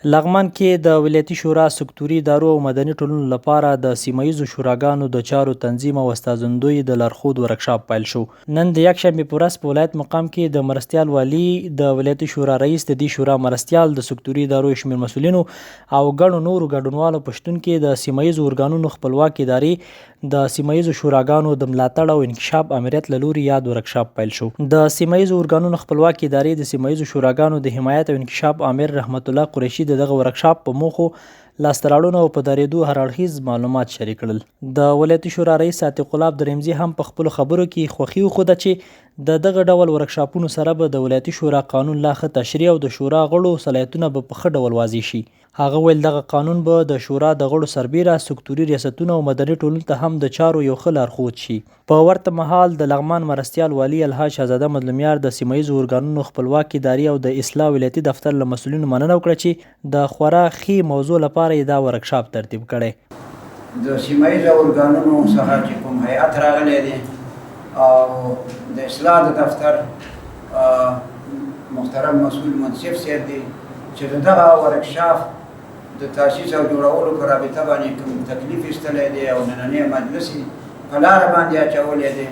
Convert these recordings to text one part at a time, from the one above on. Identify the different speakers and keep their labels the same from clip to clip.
Speaker 1: لغمان کې د ولایتي شورا سکتوري ادارو او مدني ټولنو لپاره د سیمهییزو شوراګانو د چارو تنظیم او استازندوی د لارښود ورکشاپ پیل شو. نن د یکشنبې په ورځ په ولایت مقام کې د مرستیال والي، د ولایتي شورا رئیس، د دې شورا مرستیال، د سکتوري ادارو شمېر مسؤلینو او ګڼو نورو ګډونوالو په شتون کې د سیمهییزو ارګانونو خپلواک ادارې د سیمهییزو شوراګانو د ملاتړ او انکشاف امریت له لوري یاد ورکشاپ پیل شو. د سیمهییزو ارګانونو خپلواک ادارې د سیمهییزو شوراګانو د حمایت او انکشاف امیر رحمت الله قریشي دغه ورکشاپ په موخو لاسته راوړنو او په درېدو هر اړخیز معلومات شریک کړل. د ولایتي شورا رئیس عتیق الله عبدالرمزي هم په خپلو خبرو کې خوښي وښوده چې د دغه ډول ورکشاپونو سره به د ولایتي شورا قانون لا ښه تشریح او د شورا غړو صلاحیتونه به په ښه ډول واضح شي. هغه ویل دغه قانون به د شورا د غړو سربیره سکتوري ریاستونو او مدني ټولنو ته هم د چارو یو ښه لارښود شي. په ورته مهال د لغمان مرستیال والي الحاج شهزاده مظلومیار د سیمهییزو ارګانونو خپلواک ادارې او د اصلاح ولایتي دفتر له مسؤلینو مننه وکړه چې د خورا ښې موضوع لپاره یې دا ورکشاپ ترتیب کړی.
Speaker 2: د سیمهییزو ارګانونو څخه چې کوم هیئت راغلی دی او د اصلاح د دفتر محترم مسؤول منصف صاحب دی چې د دغه ورکشاپ د تاسیس او جوړولو په رابطه باندې کوم تکلیف ایستلی دی او نننی مجلس په لاره باندې اچولی دی.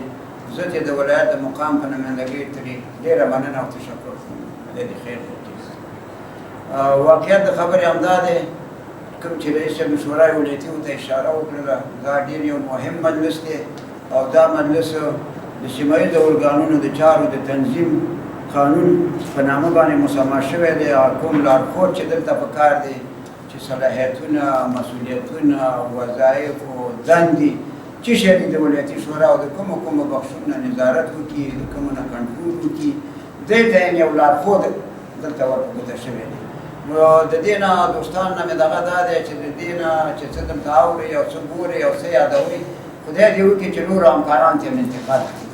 Speaker 2: زه چې د ولایت د مقام په نمایندګۍ ترې ډېره مننه او تشکر کوم. خدای دې خیر وکړي. واقعیت د خبرې همدا دی کوم چې رئیس جمهور شورای ولایتي ورته اشاره وکړله، دا ډېر یو مهم مجلس دی او دا مجلس د سیمهییزو ارګانونو د چارو د تنظیم قانون په نامه باندې مسما شوی دی او کوم لارښود چې دلته پکار دی چې صلاحیتونه، مسؤلیتونه، وظایف او دندې چې شی دي د ولایتي شورا او د کومو بخشونو نه نظارت وکړي، د کومو نه کنټرول وکړي، دې ته یو لارښود دلته ورپورته شوی دی. نو د دې نه دوستان نه مې دغه دا دی چې د دې نه چې څه دلته اوري او څه ګوري او څه یادوي، خدای دې وکړي چې نورو همکارانو ته یې انتقال کړي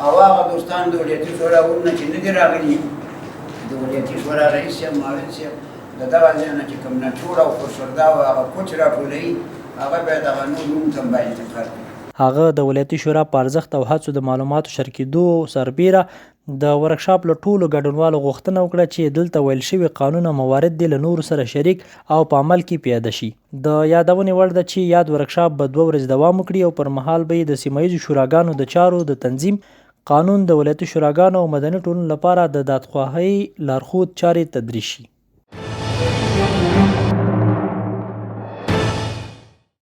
Speaker 2: او هغه دوستان د ولایتي شورا ورونه چې نه دي راغلي، د ولایتي شورا رئیس صاحب، معاون صاحب د دغه ځای نه چې کوم نچوړ او پرشردا او هغه کوچ راټولوي، هغه باید هغه نور نوم ته باید انتقال کړي.
Speaker 1: هغه د ولایتي شورا په ارزښت او هڅو د معلوماتو شریکېدو سربیره د ورکشاپ له ټولو ګډونوالو غوښتنه وکړه چې دلته ویل شوي قانون او موارد دې له نورو سره شریک او په عمل کې پیاده شي. د یادونې وړ ده چې یاد ورکشاپ به 2 ورځې دوام وکړي او پر مهال به یې د سیمهییزو شوراګانو د چارو د تنظیم قانون، د ولایتي شوراګانو او مدني ټولنو لپاره د دادخواهۍ لارښود چارې تدریس شي.